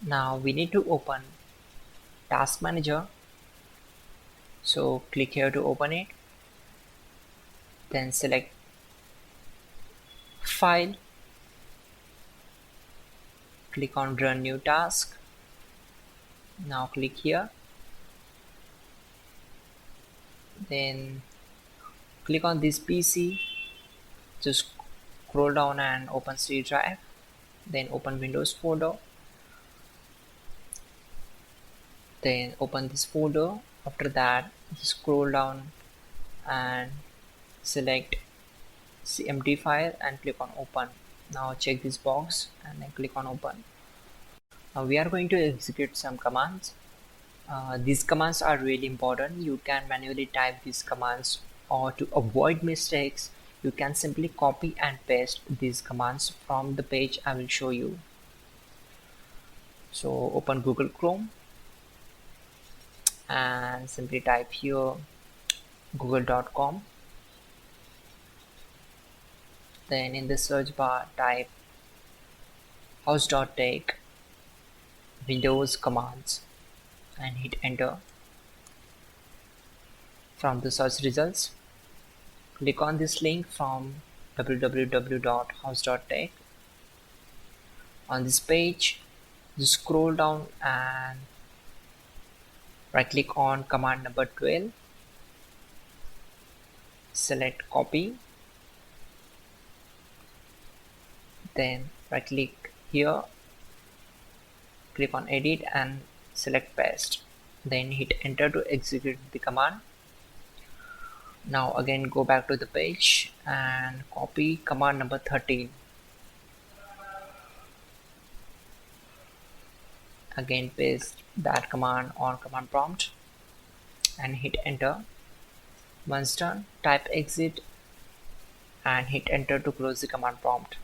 Now we need to open Task Manager. So click here to open it. Then select File. Click on Run New Task. Now click here. Then click on this PC. Just scroll down and open C drive. Then open Windows folder. Then open this folder. After that, just scroll down and select CMD file and click on open. Now check this box and then click on open. Now we are going to execute some commands. These commands are really important. You can manually type these commands, or to avoid mistakes you can simply copy and paste these commands from the page I will show you. So open Google Chrome and simply type here google.com. Then in the search bar type hows.tech Windows commands and hit enter. From the search results, click on this link from www.hows.tech. On this page, just scroll down and right click on command number 12. Select copy. Then right click here, click on edit and select paste. Then hit enter to execute the command. Now again go back to the page and copy command number 13. Again paste that command on command prompt and hit enter. Once done, type exit and hit enter to close the command prompt.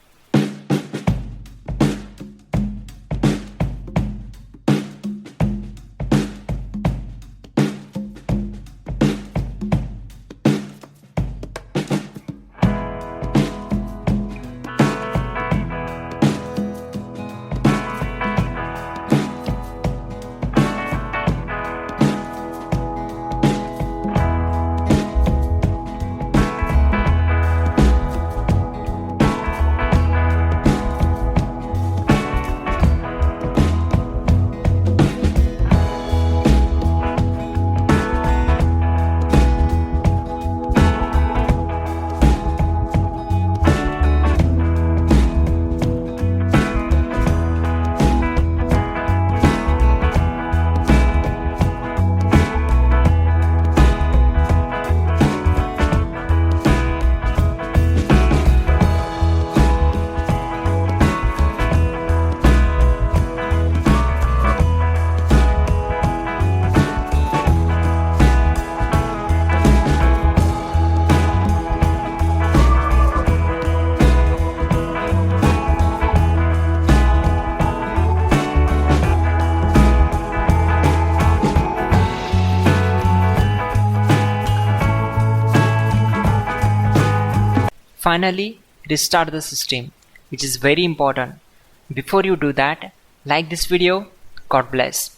Finally, restart the system, which is very important. Before you do that, like this video. God bless.